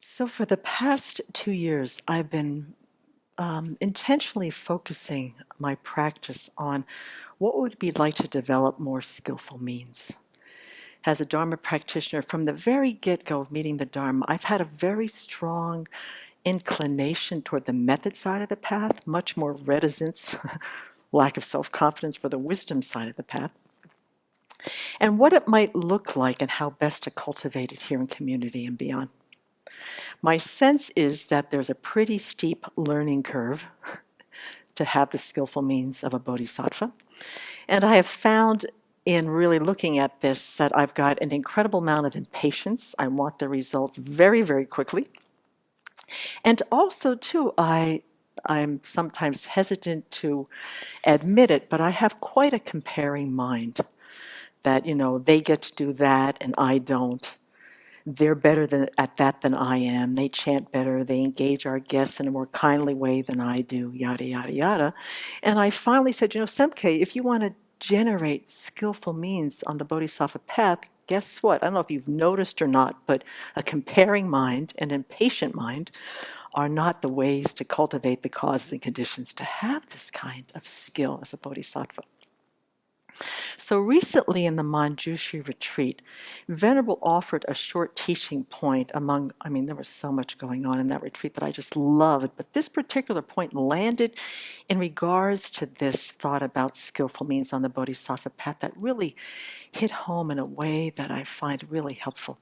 So, for the past 2 years, I've been intentionally focusing my practice on what would it be like to develop more skillful means. As a Dharma practitioner, from the very get go of meeting the Dharma, I've had a very strong inclination toward the method side of the path, much more reticence, lack of self confidence for the wisdom side of the path, and what it might look like and how best to cultivate it here in community and beyond. My sense is that there's a pretty steep learning curve to have the skillful means of a bodhisattva. And I have found in really looking at this that I've got an incredible amount of impatience. I want the results very, very quickly. And also, too, I'm sometimes hesitant to admit it, but I have quite a comparing mind that, they get to do that and I don't. They're better at that than I am. They chant better. They engage our guests in a more kindly way than I do, yada, yada, yada. And I finally said, Semke, if you want to generate skillful means on the Bodhisattva path, guess what? I don't know if you've noticed or not, but a comparing mind and impatient mind are not the ways to cultivate the causes and conditions to have this kind of skill as a Bodhisattva. So recently in the Manjushri retreat, Venerable offered a short teaching point there was so much going on in that retreat that I just loved, but this particular point landed in regards to this thought about skillful means on the Bodhisattva path that really hit home in a way that I find really helpful.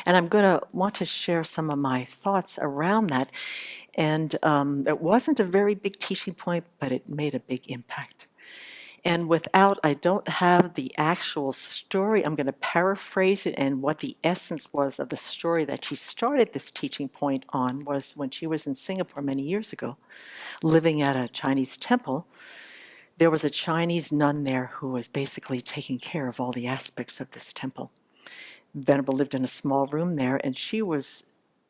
And I'm going to want to share some of my thoughts around that. And it wasn't a very big teaching point, but it made a big impact. And I don't have the actual story. I'm going to paraphrase it. And what the essence was of the story that she started this teaching point on was when she was in Singapore many years ago, living at a Chinese temple. There was a Chinese nun there who was basically taking care of all the aspects of this temple. Venerable lived in a small room there, and she was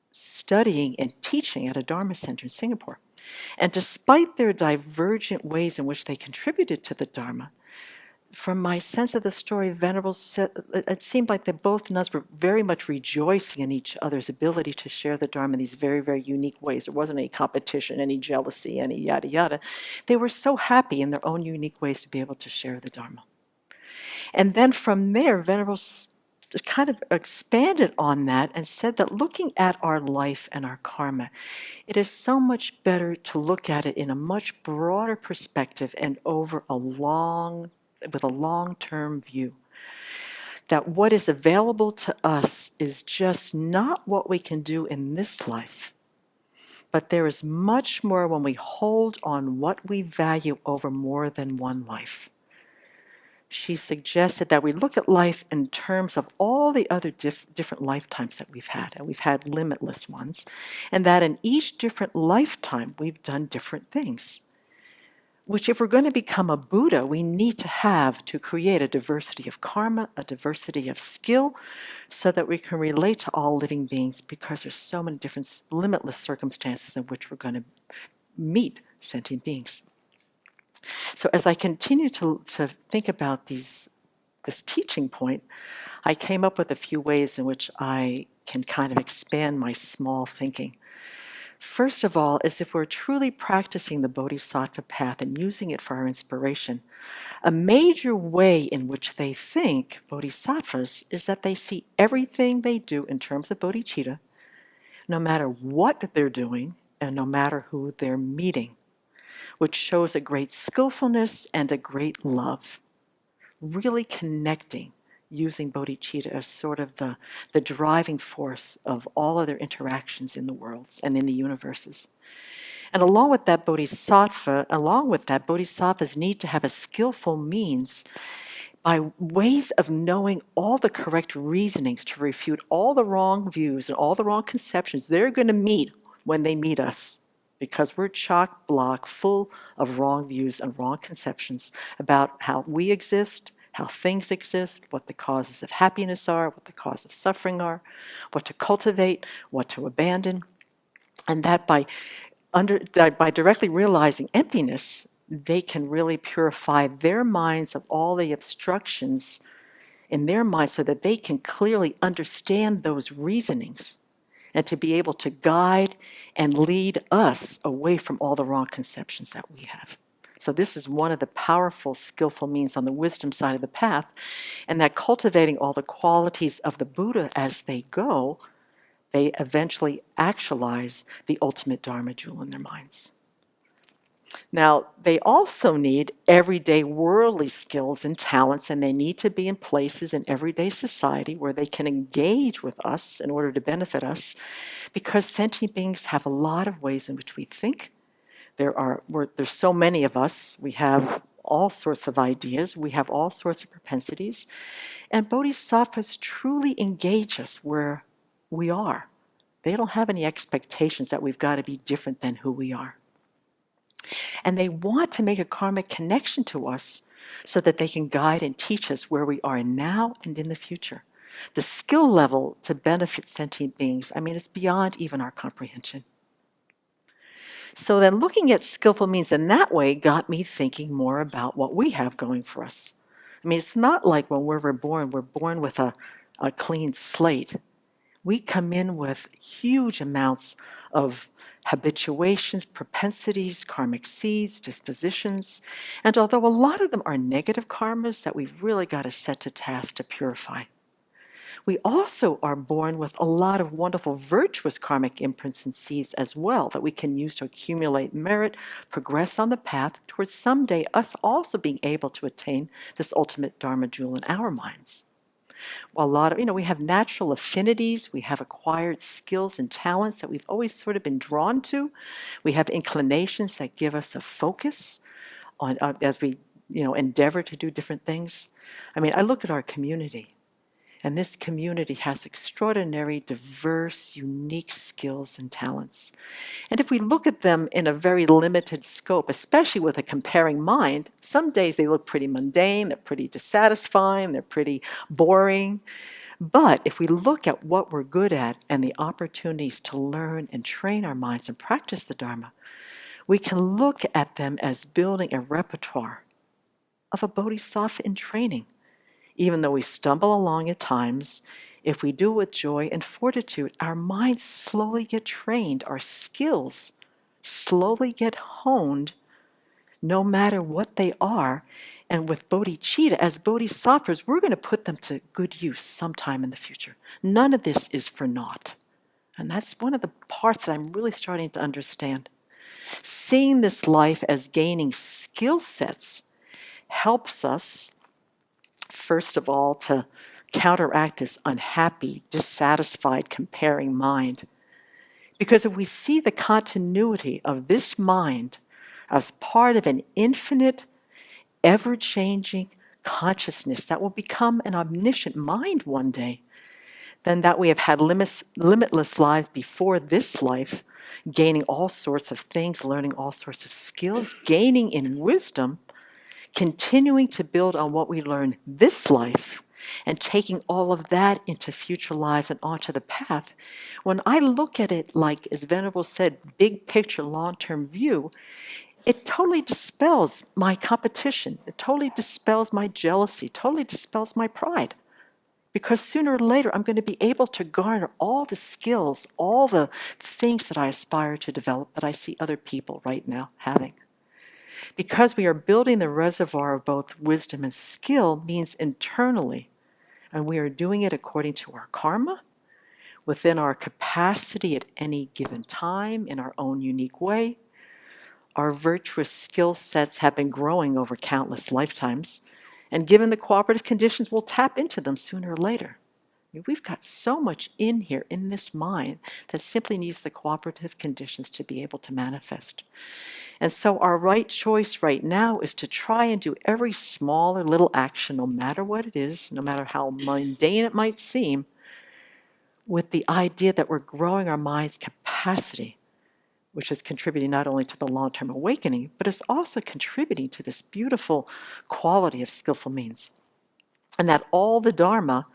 studying and teaching at a Dharma center in Singapore. And despite their divergent ways in which they contributed to the Dharma, from my sense of the story, Venerable said it seemed like both nuns were very much rejoicing in each other's ability to share the Dharma in these very, very unique ways. There wasn't any competition, any jealousy, any yada yada. They were so happy in their own unique ways to be able to share the Dharma. And then from there, Venerable kind of expanded on that and said that looking at our life and our karma, it is so much better to look at it in a much broader perspective and with a long-term view. That what is available to us is just not what we can do in this life, but there is much more when we hold on what we value over more than one life. She suggested that we look at life in terms of all the other different lifetimes that we've had, and we've had limitless ones, and that in each different lifetime we've done different things, which if we're going to become a Buddha, we need to have to create a diversity of karma, a diversity of skill, so that we can relate to all living beings, because there's so many different limitless circumstances in which we're going to meet sentient beings. So as I continue to think about this teaching point, I came up with a few ways in which I can kind of expand my small thinking. First of all, is if we're truly practicing the Bodhisattva path and using it for our inspiration, a major way in which they think, Bodhisattvas, is that they see everything they do in terms of bodhicitta, no matter what they're doing and no matter who they're meeting, which shows a great skillfulness and a great love, really connecting, using bodhicitta as sort of the driving force of all other interactions in the worlds and in the universes. And along with that, bodhisattvas need to have a skillful means by ways of knowing all the correct reasonings to refute all the wrong views and all the wrong conceptions they're going to meet when they meet us, because we're chock-block full of wrong views and wrong conceptions about how we exist, how things exist, what the causes of happiness are, what the causes of suffering are, what to cultivate, what to abandon. And that by directly realizing emptiness, they can really purify their minds of all the obstructions in their minds so that they can clearly understand those reasonings and to be able to guide and lead us away from all the wrong conceptions that we have. So this is one of the powerful, skillful means on the wisdom side of the path, and that cultivating all the qualities of the Buddha as they go, they eventually actualize the ultimate Dharma jewel in their minds. Now, they also need everyday worldly skills and talents, and they need to be in places in everyday society where they can engage with us in order to benefit us, because sentient beings have a lot of ways in which we think. There's so many of us. We have all sorts of ideas. We have all sorts of propensities. And bodhisattvas truly engage us where we are. They don't have any expectations that we've got to be different than who we are. And they want to make a karmic connection to us so that they can guide and teach us where we are now and in the future. The skill level to benefit sentient beings, it's beyond even our comprehension. So then looking at skillful means in that way got me thinking more about what we have going for us. It's not like when we're born with a clean slate. We come in with huge amounts of habituations, propensities, karmic seeds, dispositions, and although a lot of them are negative karmas that we've really got to set to task to purify, we also are born with a lot of wonderful virtuous karmic imprints and seeds as well that we can use to accumulate merit, progress on the path towards someday us also being able to attain this ultimate Dharma jewel in our minds. We have natural affinities, we have acquired skills and talents that we've always sort of been drawn to. We have inclinations that give us a focus on as we, endeavor to do different things. I look at our community, and this community has extraordinary, diverse, unique skills and talents. And if we look at them in a very limited scope, especially with a comparing mind, some days they look pretty mundane, they're pretty dissatisfying, they're pretty boring. But if we look at what we're good at and the opportunities to learn and train our minds and practice the Dharma, we can look at them as building a repertoire of a bodhisattva in training. Even though we stumble along at times, if we do it with joy and fortitude, our minds slowly get trained, our skills slowly get honed, no matter what they are. And with bodhicitta, as bodhisattvas, we're going to put them to good use sometime in the future. None of this is for naught. And that's one of the parts that I'm really starting to understand. Seeing this life as gaining skill sets helps us, first of all, to counteract this unhappy, dissatisfied, comparing mind. Because if we see the continuity of this mind as part of an infinite, ever-changing consciousness that will become an omniscient mind one day, then that we have had limitless lives before this life, gaining all sorts of things, learning all sorts of skills, gaining in wisdom, continuing to build on what we learn this life, and taking all of that into future lives and onto the path. When I look at it like, as Venerable said, big picture, long-term view, it totally dispels my competition. It totally dispels my jealousy, totally dispels my pride. Because sooner or later, I'm going to be able to garner all the skills, all the things that I aspire to develop that I see other people right now having. Because we are building the reservoir of both wisdom and skill means internally, and we are doing it according to our karma, within our capacity at any given time, in our own unique way. Our virtuous skill sets have been growing over countless lifetimes, and given the cooperative conditions, we'll tap into them sooner or later. We've got so much in here, in this mind, that simply needs the cooperative conditions to be able to manifest. And so our right choice right now is to try and do every small or little action, no matter what it is, no matter how mundane it might seem, with the idea that we're growing our mind's capacity, which is contributing not only to the long-term awakening, but is also contributing to this beautiful quality of skillful means. And that all the Dharma,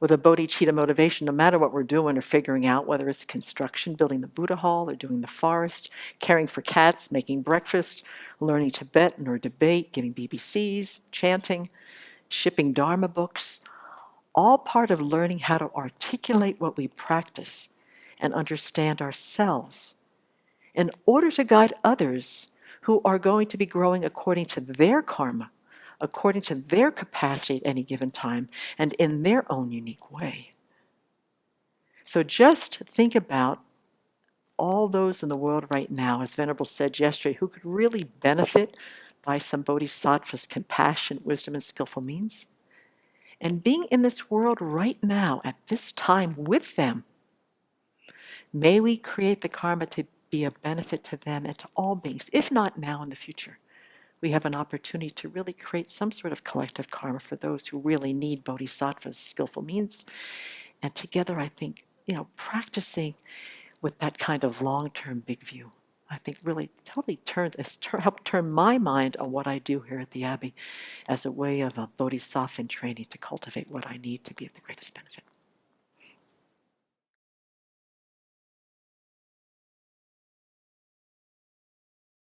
with a bodhicitta motivation, no matter what we're doing or figuring out, whether it's construction, building the Buddha hall, or doing the forest, caring for cats, making breakfast, learning Tibetan or debate, giving BBCs, chanting, shipping Dharma books, all part of learning how to articulate what we practice and understand ourselves in order to guide others who are going to be growing according to their karma, according to their capacity at any given time, and in their own unique way. So just think about all those in the world right now, as Venerable said yesterday, who could really benefit by some bodhisattva's compassion, wisdom, and skillful means. And being in this world right now, at this time, with them, may we create the karma to be a benefit to them and to all beings, if not now, in the future. We have an opportunity to really create some sort of collective karma for those who really need bodhisattva's skillful means. And together, I think, practicing with that kind of long-term big view, I think really totally helped turn my mind on what I do here at the Abbey as a way of a bodhisattva training to cultivate what I need to be of the greatest benefit.